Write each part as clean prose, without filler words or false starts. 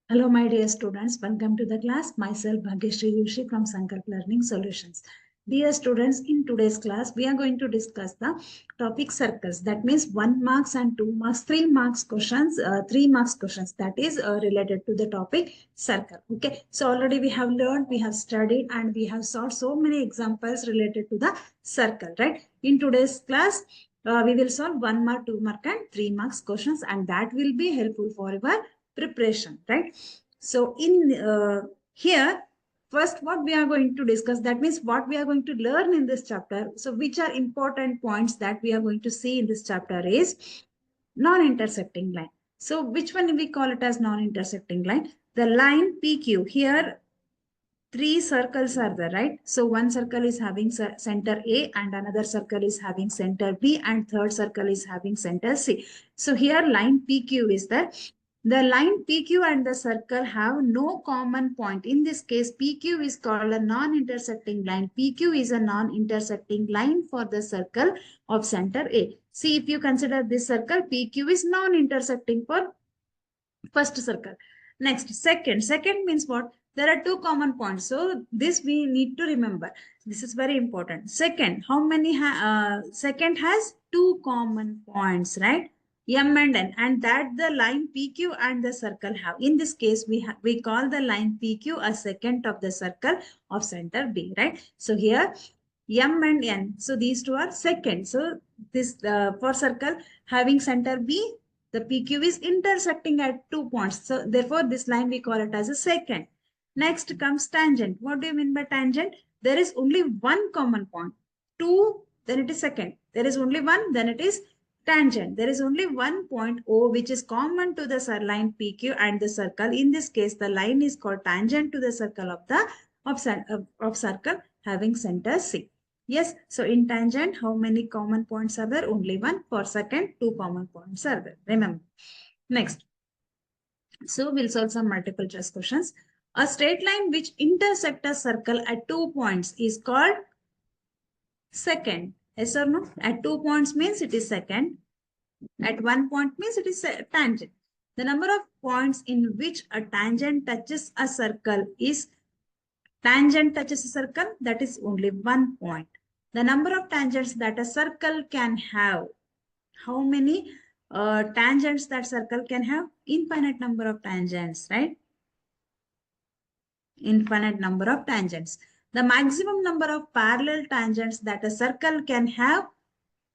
Hello, my dear students. Welcome to the class. Myself, Bhagyashree Joshi from Sankalp Learning Solutions. Dear students, in today's class, we are going to discuss the topic circles. That means 1 marks and 2 marks, 3 marks questions, 3 marks questions. That is related to the topic circle. Okay. So already we have learned, we have studied, and we have solved so many examples related to the circle, right? In today's class, we will solve 1 mark, 2 mark, and 3 marks questions, and that will be helpful for your preparation, right? So in here, first what we are going to discuss, that means what we are going to learn in this chapter. So which are important points that we are going to see in this chapter is non-intersecting line. So which one we call it as non-intersecting line? The line PQ. Here 3 circles are there, right? So one circle is having center A, and another circle is having center B, and third circle is having center C. So here line PQ is there. The line PQ and the circle have no common point. In this case, PQ is called a non-intersecting line. PQ is a non-intersecting line for the circle of center A. See, if you consider this circle, PQ is non-intersecting for first circle. Next, second means what? There are 2 common points, so this we need to remember. This is very important. Second, how many second has 2 common points, right? M and N, and that the line PQ and the circle have. In this case, we call the line PQ a secant of the circle of center B, right? So here M and N, so these 2 are secant. So this for circle having center B, the PQ is intersecting at 2 points. So therefore, this line we call it as a secant. Next comes tangent. What do you mean by tangent? There is only one common point. 2, then it is secant. There is only one, then it is tangent. There is only one point O which is common to the line PQ and the circle. In this case, the line is called tangent to the circle of the circle having center C. Yes, so in tangent, how many common points are there? Only one. For secant, 2 common points are there. Remember. Next. So we'll solve some multiple choice questions. A straight line which intersects a circle at 2 points is called secant. Yes or no? At 2 points means it is secant. At 1 point means it is a tangent. The number of points in which a tangent touches a circle is tangent touches a circle, that is only 1 point. The number of tangents that a circle can have. How many tangents that circle can have? Infinite number of tangents, right? Infinite number of tangents. The maximum number of parallel tangents that a circle can have,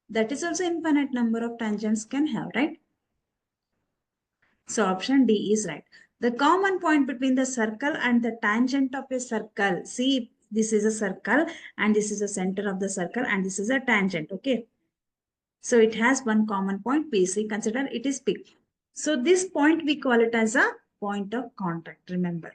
that is also infinite number of tangents can have, right? So option D is right. The common point between the circle and the tangent of a circle. See, this is a circle and this is the center of the circle and this is a tangent. Okay. So it has one common point P. See, consider it is P. So this point we call it as a point of contact. Remember,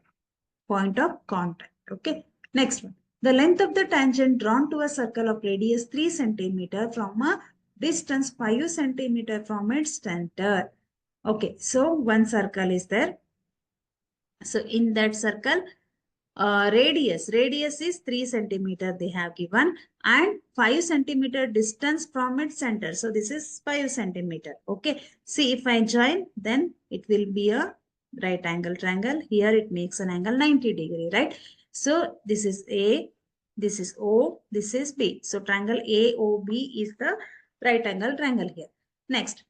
point of contact. Okay. Next one. The length of the tangent drawn to a circle of radius 3 centimeter from a distance 5 centimeter from its center. Okay, so one circle is there. So in that circle, radius is 3 centimeter they have given and 5 centimeter distance from its center. So this is 5 centimeter. Okay, see if I join, then it will be a right angle triangle. Here it makes an angle 90 degree, right? So this is A, this is O, this is B. So triangle AOB is the right angle triangle here. Next.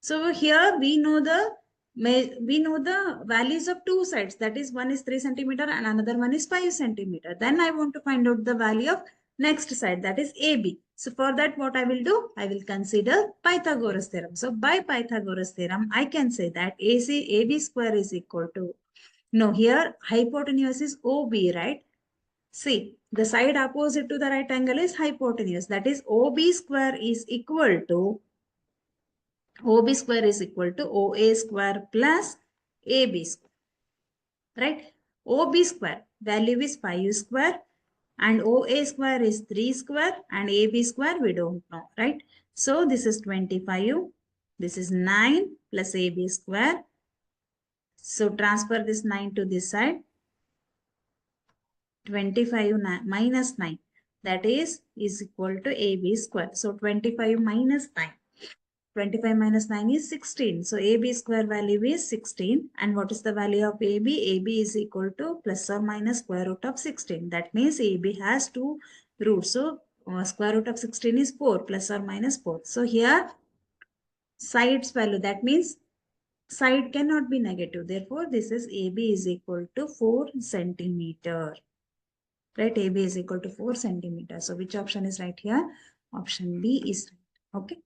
So here we know the values of 2 sides. That is, one is 3 centimeter and another one is 5 centimeter. Then I want to find out the value of next side, that is AB. So for that, what I will do? I will consider Pythagoras theorem. So by Pythagoras theorem, I can say that AB square is equal to, no, here hypotenuse is OB, right? See, the side opposite to the right angle is hypotenuse. That is, OB square is equal to OB square is equal to OA square plus AB square, right? OB square value is 5 square and OA square is 3 square and AB square we don't know, right? So this is 25, this is 9 plus AB square. So transfer this 9 to this side. 25 minus 9, that is equal to AB square. So 25 minus 9. 25 minus 9 is 16. So AB square value is 16. And what is the value of AB? AB is equal to plus or minus square root of 16. That means AB has two roots. So square root of 16 is 4 plus or minus 4. So here side's value, that means side cannot be negative. Therefore, this is AB is equal to 4 centimeter. Right? AB is equal to 4 centimeter. So which option is right here? Option B is right. Okay.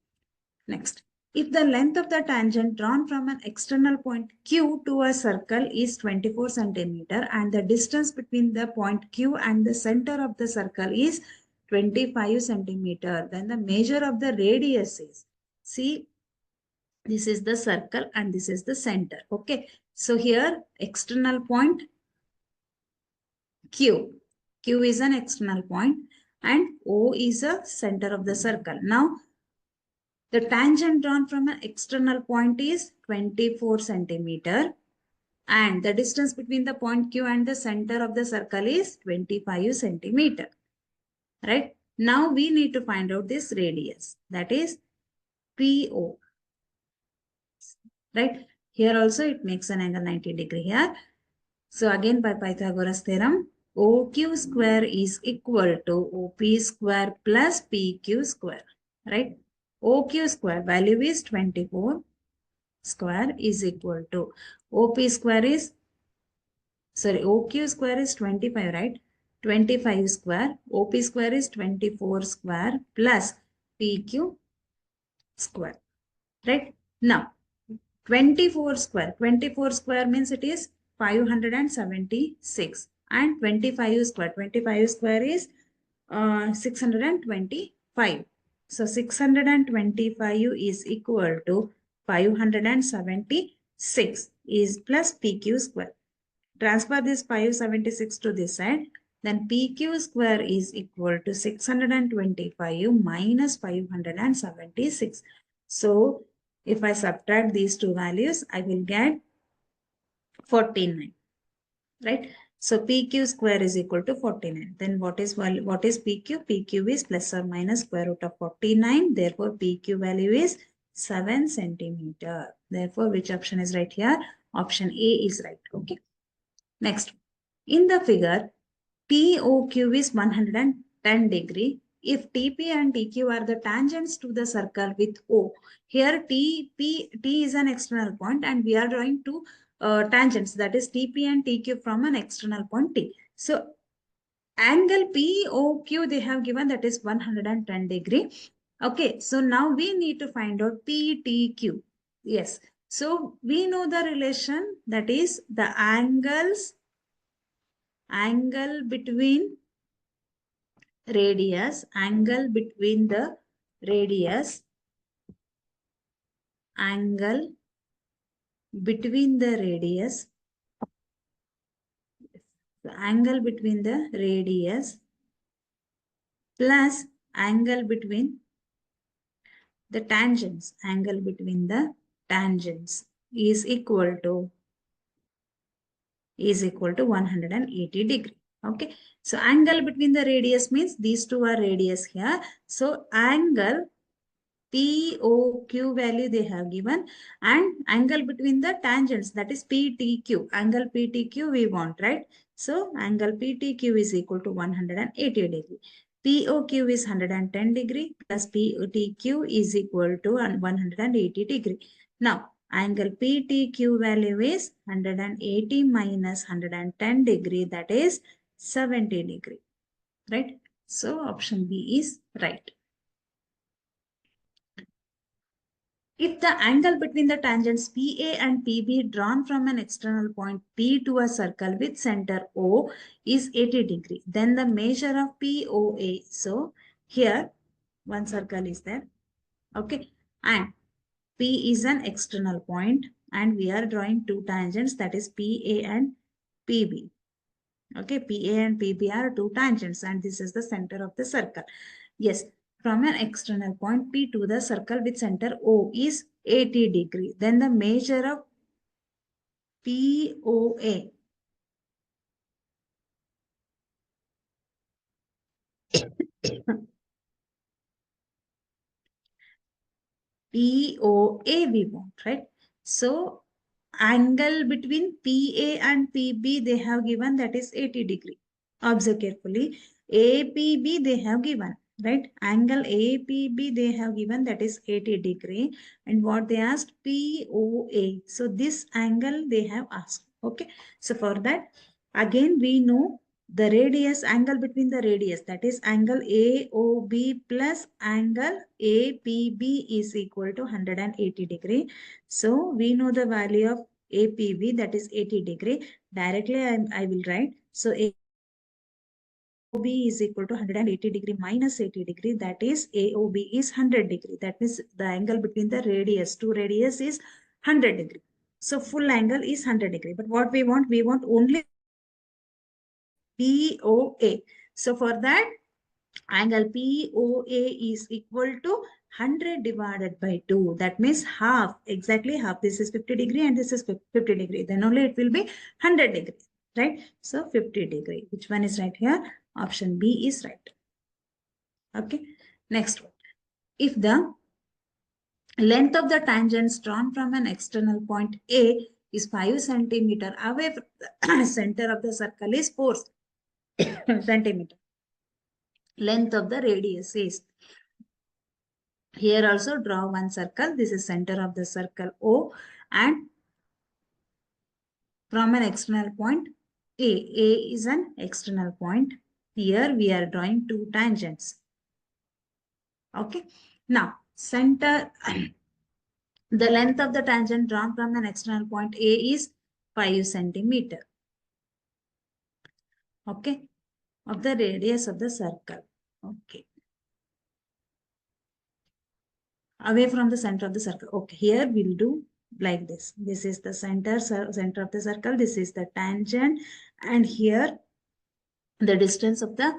Next. If the length of the tangent drawn from an external point Q to a circle is 24 centimeter and the distance between the point Q and the center of the circle is 25 centimeter, then the measure of the radius is, see, this is the circle and this is the center. Okay. So here external point Q. Q is an external point and O is a center of the circle. Now, the tangent drawn from an external point is 24 centimeter and the distance between the point Q and the center of the circle is 25 centimeter. Right? Now, we need to find out this radius, that is PO. Right? Here also it makes an angle 90 degree here. So again by Pythagoras theorem, OQ square is equal to OP square plus PQ square. Right? OQ square value is 24 square is equal to OP square is, sorry, OQ square is 25, right? 25 square, OP square is 24 square plus PQ square. Right? Now, 24 square means it is 576 and 25 square is 625. So 625 is equal to 576 is plus PQ square. Transfer this 576 to this side, then PQ square is equal to 625 minus 576. So if I subtract these two values, I will get 49, right? So PQ square is equal to 49. Then what is PQ? PQ is plus or minus square root of 49. Therefore, PQ value is 7 centimeter. Therefore, which option is right here? Option A is right. Okay. Next, in the figure, POQ is 110 degree. If TP and TQ are the tangents to the circle with O, here T is an external point and we are drawing two tangents, that is TP and TQ from an external point T. So angle POQ they have given, that is 110 degree. Okay, so now we need to find out PTQ. Yes, so we know the relation, that is the angle between radius, angle between the radius, angle between the radius, the angle between the radius plus angle between the tangents, angle between the tangents is equal to 180 degree. Okay. So angle between the radius means these two are radius here. So angle POQ value they have given and angle between the tangents, that is PTQ. Angle PTQ we want, right? So angle PTQ is equal to 180 degree. POQ is 110 degree plus PTQ is equal to 180 degree. Now, angle PTQ value is 180 minus 110 degree, that is 70 degree, right? So option B is right. If the angle between the tangents PA and PB drawn from an external point P to a circle with center O is 80 degree, then the measure of POA. So here one circle is there. Okay. And P is an external point and we are drawing two tangents, that is PA and PB. Okay. PA and PB are two tangents and this is the center of the circle. Yes. From an external point P to the circle with center O is 80 degree. Then the measure of POA POA we want, right? So angle between PA and PB they have given, that is 80 degree. Observe carefully. APB they have given, right? Angle APB they have given, that is 80 degree. And what they asked? POA. So this angle they have asked. Okay. So for that, again we know the radius, angle between the radius, that is angle AOB plus angle APB is equal to 180 degree. So we know the value of APB, that is 80 degree. Directly I will write. So AOB is equal to 180 degree minus 80 degree, that is AOB is 100 degree. That means the angle between the radius, two radius is 100 degree. So full angle is 100 degree. But what we want only POA. So for that, angle POA is equal to 100 divided by 2. That means half, exactly half. This is 50 degree and this is 50 degree. Then only it will be 100 degree, right? So 50 degree. Which one is right here? Option B is right. Okay. Next one. If the length of the tangents drawn from an external point A is 5 centimeter away from the center of the circle is 4 centimeter. Length of the radius is. Here also draw one circle. This is center of the circle O, and from an external point A. A is an external point. Here we are drawing two tangents. Okay. Now center, the length of the tangent drawn from an external point A is 5 centimeter. Okay. Of the radius of the circle. Okay. Away from the center of the circle. Okay. Here we'll do like this. This is the center of the circle. This is the tangent, and here the distance of the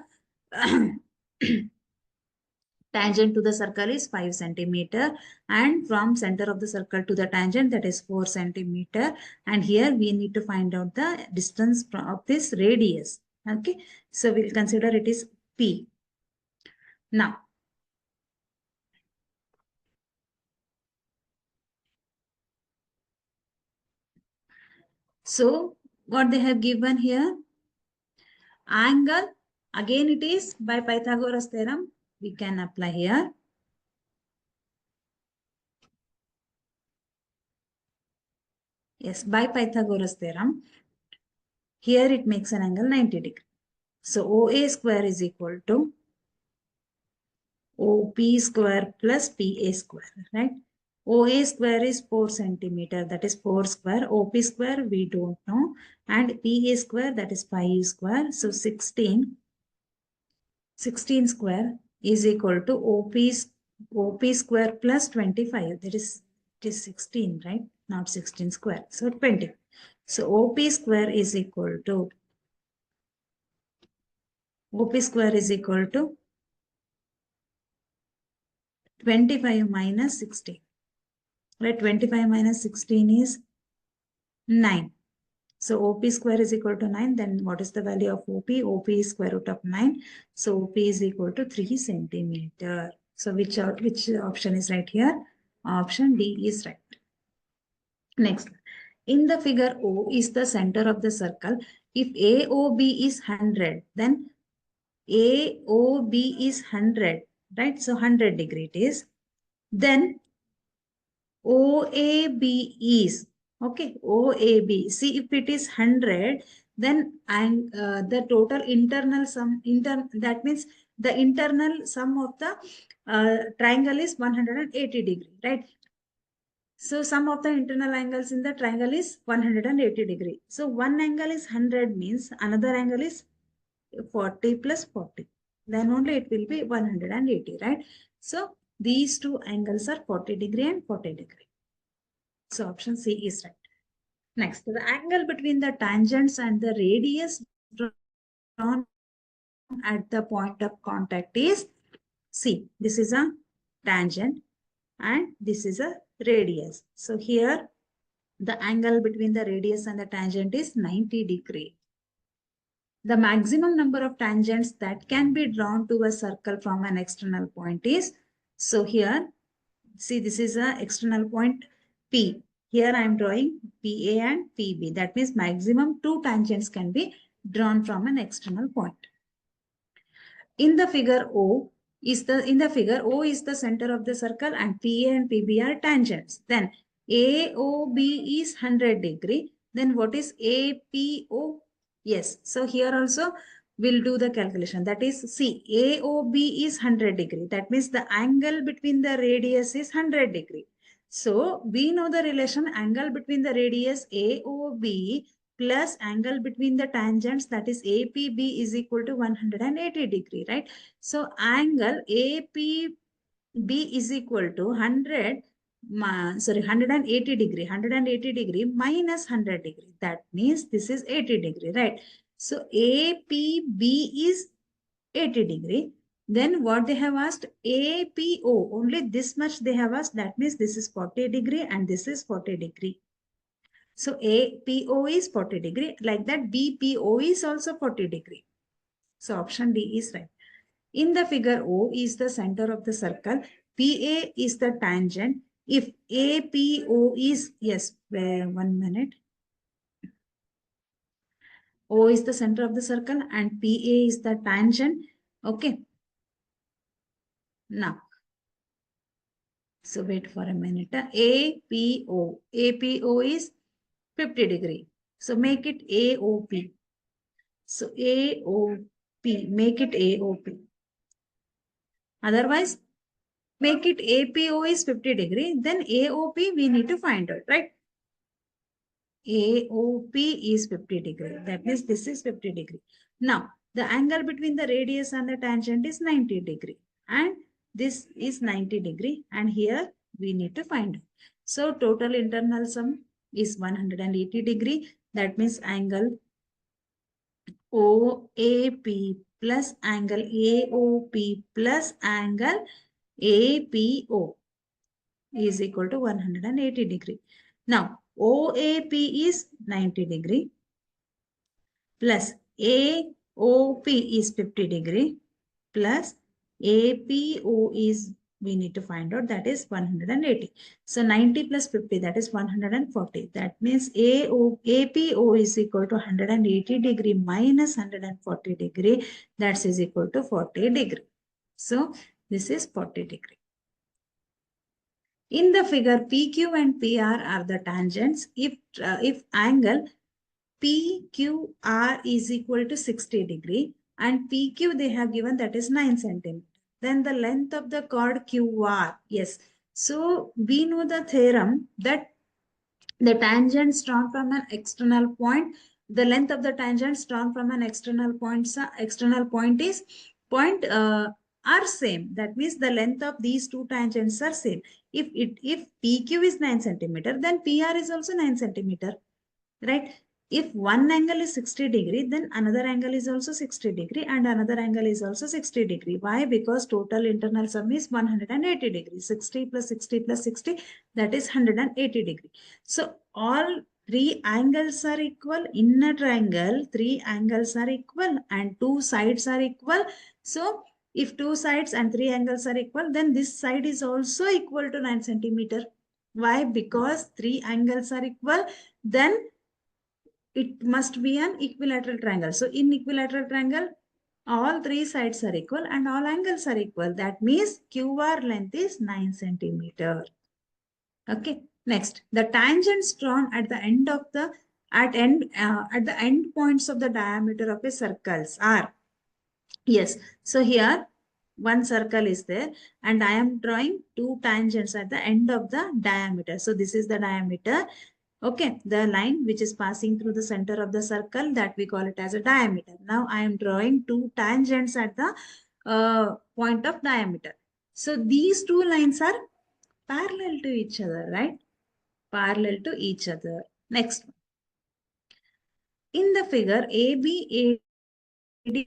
tangent to the circle is 5 centimeter, and from center of the circle to the tangent, that is 4 centimeter. And here we need to find out the distance of this radius. Okay, so we'll consider it is P. Now so what they have given here, angle, again it is by Pythagoras theorem we can apply here. Yes, by Pythagoras theorem, here it makes an angle 90 degree. So OA square is equal to OP square plus PA square, right? OA square is 4 centimeter, that is 4 square. OP square we don't know, and PA square, that is 5 square. So 16 square is equal to OP square plus 25. That is, it is 16, right? Not 16 square. So 20. So OP square is equal to 25 minus 16. Right? 25 minus 16 is 9. So OP square is equal to 9. Then what is the value of OP? OP is square root of 9. So OP is equal to 3 centimeter. So which option is right here? Option D is right. Next, in the figure, O is the center of the circle. If AOB is 100, then AOB is 100, right? So 100 degree it is. Then OAB is, okay, OAB. See, if it is 100, then the total internal sum, that means the internal sum of the triangle is 180 degree, right? So sum of the internal angles in the triangle is 180 degree. So one angle is 100 means another angle is 40 plus 40. Then only it will be 180, right? So these two angles are 40 degree and 40 degree. So option C is right. Next, the angle between the tangents and the radius drawn at the point of contact is C. This is a tangent and this is a radius. So here the angle between the radius and the tangent is 90 degree. The maximum number of tangents that can be drawn to a circle from an external point is, so here see, this is a external point P. Here I am drawing PA and PB. That means maximum 2 tangents can be drawn from an external point. In the figure O is the center of the circle and PA and PB are tangents. Then AOB is 100 degree. Then what is APO? Yes. So here also we'll do the calculation. That is, see, AOB is 100 degree. That means the angle between the radius is 100 degree. So we know the relation angle between the radius AOB plus angle between the tangents, that is APB, is equal to 180 degree, right? So angle APB is equal to 180 degree minus 100 degree. That means this is 80 degree, right? So APB is 80 degree. Then what they have asked, APO, only this much they have asked. That means this is 40 degree and this is 40 degree. So APO is 40 degree. Like that, BPO is also 40 degree. So option D is right. In the figure, O is the center of the circle. PA is the tangent. If APO is, yes, 1 minute. O is the center of the circle and PA is the tangent. Okay. Now, so wait for a minute. APO. APO is 50 degree. So make it AOP. So AOP, make it AOP. Otherwise, make it APO is 50 degree. Then AOP we need to find out, right? AOP is 50 degree. That means this is 50 degree. Now, the angle between the radius and the tangent is 90 degree. And this is 90 degree. And here we need to find out. So, total internal sum is 180 degree. That means angle OAP plus angle AOP plus angle APO is equal to 180 degree. Now, OAP is 90 degree plus AOP is 50 degree plus APO is, we need to find out, that is 180. So 90 plus 50, that is 140. That means APO is equal to 180 degree minus 140 degree. That is equal to 40 degree. So this is 40 degree. In the figure, PQ and PR are the tangents. If angle PQR is equal to 60 degree and PQ they have given, that is 9 centimeter. Then the length of the chord QR, yes. So we know the theorem that the tangents drawn from an external point, the length of the tangents drawn from an external point is are same. That means the length of these two tangents are same. If PQ is 9 centimeter, then PR is also 9 centimeter, right? If one angle is 60 degree, then another angle is also 60 degree and another angle is also 60 degree. Why? Because total internal sum is 180 degree. 60 plus 60 plus 60, that is 180 degree. So all three angles are equal. In a triangle, three angles are equal and two sides are equal. So if two sides and three angles are equal, then this side is also equal to 9 centimeter. Why? Because three angles are equal. Then it must be an equilateral triangle. So in equilateral triangle, all three sides are equal and all angles are equal. That means QR length is 9 centimeter. Okay. Next, the tangents drawn at the end of the at the end points of the diameter of a circles are, yes. So here one circle is there and I am drawing two tangents at the end of the diameter. So this is the diameter. Okay, the line which is passing through the center of the circle, that we call it as a diameter. Now I am drawing two tangents at the point of diameter. So these two lines are parallel to each other, right? Parallel to each other. Next. In the figure, AB, AD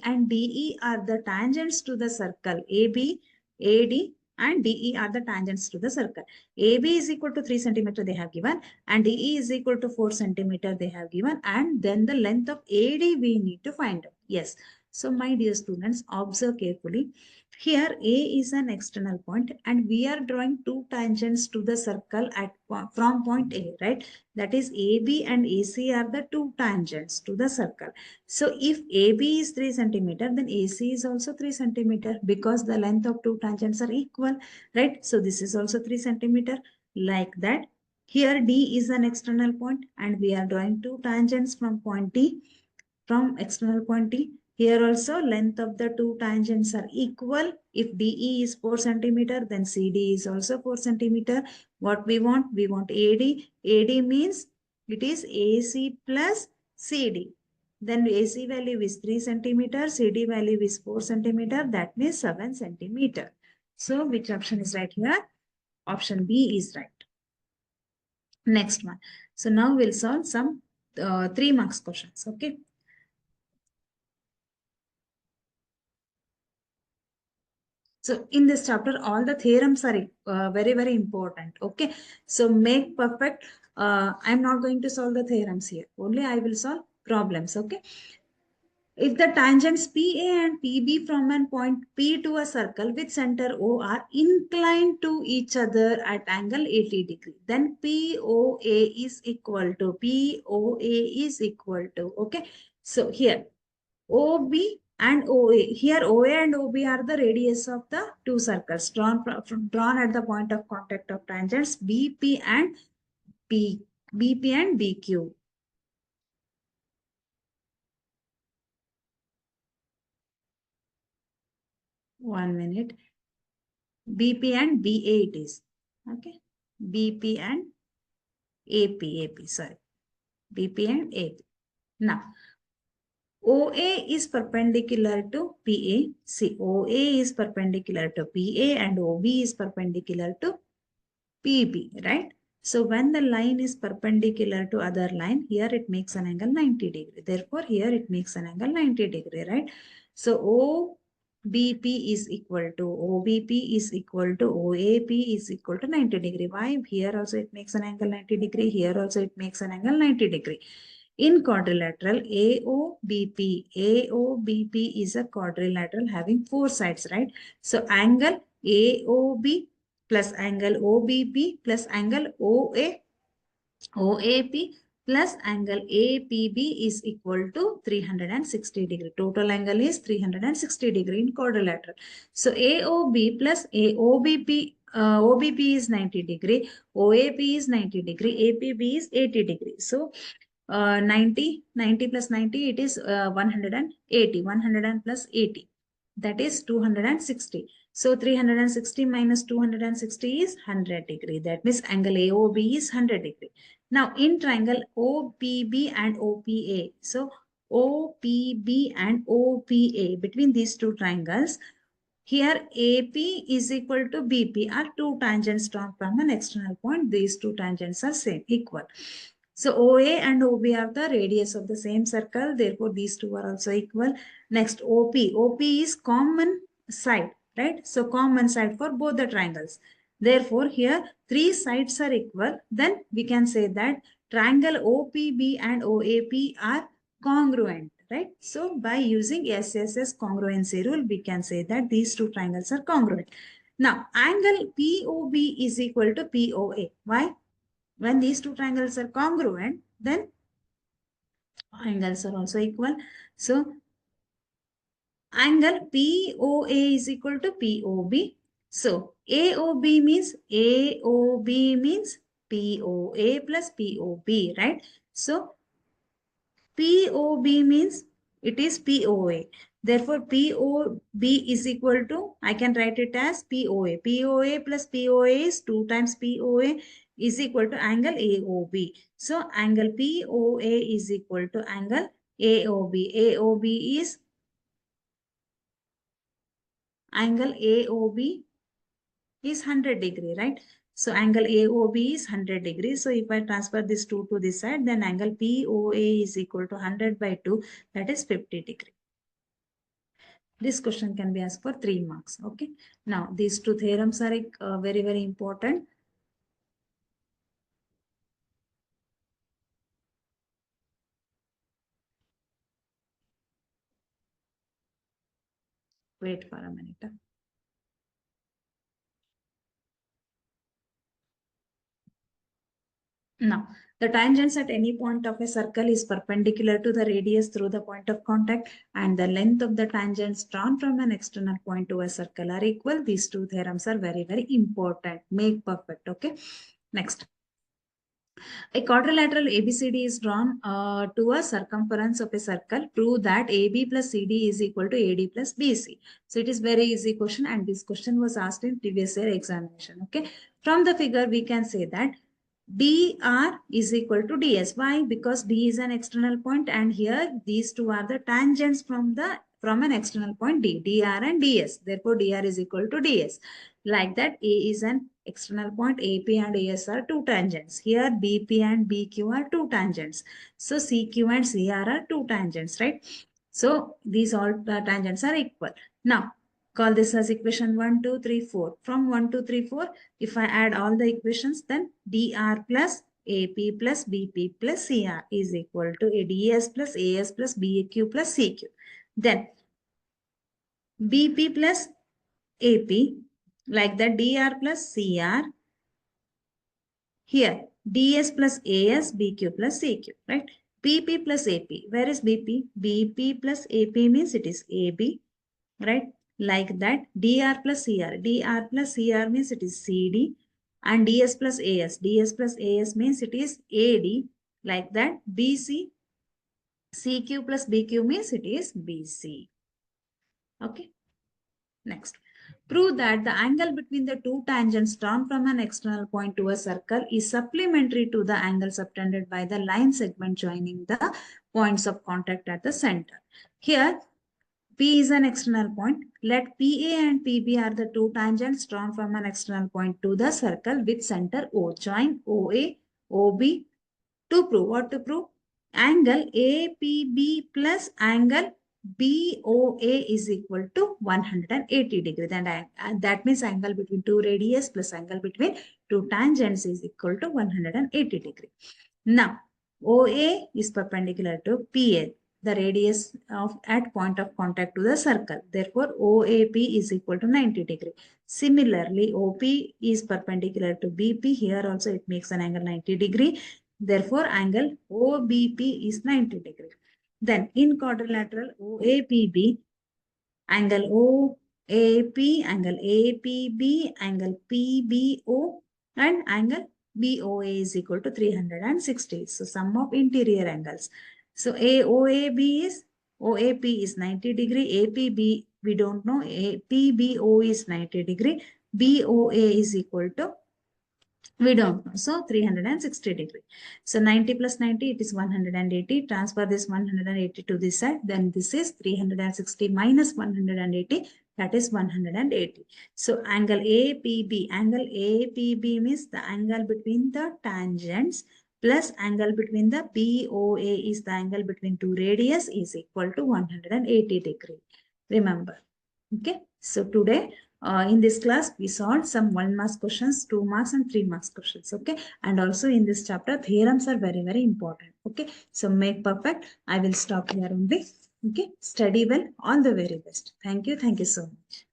and DE are the tangents to the circle. AB, AD and DE are the tangents to the circle. AB is equal to 3 centimeter they have given and DE is equal to 4 centimeter they have given, and then the length of AD we need to find out. Yes. So my dear students, observe carefully. Here A is an external point and we are drawing two tangents to the circle from point A, right? That is AB and AC are the two tangents to the circle. So if AB is 3 centimeter, then AC is also 3 centimeter because the length of two tangents are equal, right? So this is also 3 centimeter. Like that. Here D is an external point and we are drawing two tangents from point D, from external point D. Here also length of the two tangents are equal. If DE is 4 centimeter, then CD is also 4 centimeter. What we want? We want AD. AD means it is AC plus CD. Then AC value is 3 centimeter, CD value is 4 centimeter. That means 7 centimeter. So which option is right here? Option B is right. Next one. So now we'll solve some 3 marks questions. Okay. So in this chapter, all the theorems are very, very important. Okay. So make perfect. I'm not going to solve the theorems here. Only I will solve problems. Okay. If the tangents PA and PB from an point P to a circle with center O are inclined to each other at angle 80 degree, then POA is equal to okay. So here OB and OA. Here OA and OB are the radius of the two circles drawn at the point of contact of tangents BP and BQ. 1 minute. BP and BA it is. Okay. BP and AP, sorry. BP and AP. Now, OA is perpendicular to PA. See, OA is perpendicular to PA and OB is perpendicular to PB, right? So when the line is perpendicular to other line, here it makes an angle 90 degree. Therefore, here it makes an angle 90 degree, right? So OBP is equal to OBP is equal to OAP is equal to 90 degree. Why? Here also it makes an angle 90 degree. Here also it makes an angle 90 degree. In quadrilateral, AOBP is a quadrilateral having four sides, right? So angle AOB plus angle OBP plus angle OAP plus angle APB is equal to 360 degree. Total angle is 360 degree in quadrilateral. So AOB plus AOBP, OBP is 90 degree, OAP is 90 degree, APB is 80 degree. So 90 plus 90, it is 180, 100 and plus 80. That is 260. So 360 minus 260 is 100 degree. That means angle AOB is 100 degree. Now in triangle OPB and OPA. So OPB and OPA, between these two triangles, here AP is equal to BP are two tangents drawn from an external point. These two tangents are same, equal. So OA and OB are the radius of the same circle. Therefore, these two are also equal. Next, OP. OP is common side, right? So common side for both the triangles. Therefore, here three sides are equal. Then we can say that triangle OPB and OAP are congruent, right? So by using SSS congruency rule, we can say that these two triangles are congruent. Now, angle POB is equal to POA. Why? When these two triangles are congruent, then angles are also equal. So angle POA is equal to POB. So AOB means POA plus POB, right? So POB means it is POA. Therefore, POB is equal to, I can write it as POA. POA plus POA is 2 times POA is equal to angle AOB. So, angle POA is equal to angle AOB. AOB is angle AOB is 100 degree, right? So angle AOB is 100 degrees. So if I transfer this 2 to this side, then angle POA is equal to 100 by 2, that is 50 degree. This question can be asked for 3 marks. Okay. Now these two theorems are very, very important. Wait for a minute. Now, the tangents at any point of a circle is perpendicular to the radius through the point of contact, and the length of the tangents drawn from an external point to a circle are equal. These two theorems are very, very important. Make perfect. Okay. Next. A quadrilateral ABCD is drawn to a circumference of a circle. Prove that AB plus CD is equal to AD plus BC. So it is very easy question, and this question was asked in previous year examination. Okay. From the figure, we can say that dr is equal to ds. Why? Because d is an external point, and here these two are the tangents from an external point d, dr and ds. Therefore, dr is equal to ds. Like that, a is an external point, ap and as are two tangents. Here, bp and bq are two tangents. So, cq and cr are two tangents, right? So, these all tangents are equal. Now, call this as equation 1, 2, 3, 4. From 1, 2, 3, 4, if I add all the equations, then dr plus ap plus bp plus cr is equal to ds plus as plus baq plus cq. Then bp plus ap, like that, dr plus cr. Here, ds plus as, bq plus cq, right? bp plus ap. Where is bp? bp plus ap means it is ab, right? Like that, dr plus cr. dr plus cr means it is cd, and ds plus as. ds plus as means it is ad. Like that, bc. cq plus bq means it is bc. Okay. Next. Prove that the angle between the two tangents drawn from an external point to a circle is supplementary to the angle subtended by the line segment joining the points of contact at the center. Here, P is an external point. Let PA and PB are the two tangents drawn from an external point to the circle with center O. Join OA, OB to prove. What to prove? Angle APB plus angle BOA is equal to 180 degrees. And that means angle between two radius plus angle between two tangents is equal to 180 degrees. Now, OA is perpendicular to PA, the radius of at point of contact to the circle. Therefore, OAP is equal to 90 degree. Similarly, OP is perpendicular to BP. Here also it makes an angle 90 degree. Therefore, angle OBP is 90 degree. Then in quadrilateral OAPB, angle OAP, angle APB, angle PBO, and angle BOA is equal to 360. So sum of interior angles. So OAP is 90 degree. APB we don't know. PBO is 90 degree. BOA is equal to, we don't know. So 360 degree. So 90 plus 90, it is 180. Transfer this 180 to this side. Then this is 360 minus 180. That is 180. So angle APB means the angle between the tangents plus angle between the BOA is the angle between two radius is equal to 180 degree. Remember. Okay. So today, in this class, we solved some 1 marks questions, 2 marks and 3 marks questions. Okay. And also in this chapter, theorems are very, very important. Okay. So make perfect. I will stop here only. Okay. Study well. All the very best. Thank you. Thank you so much.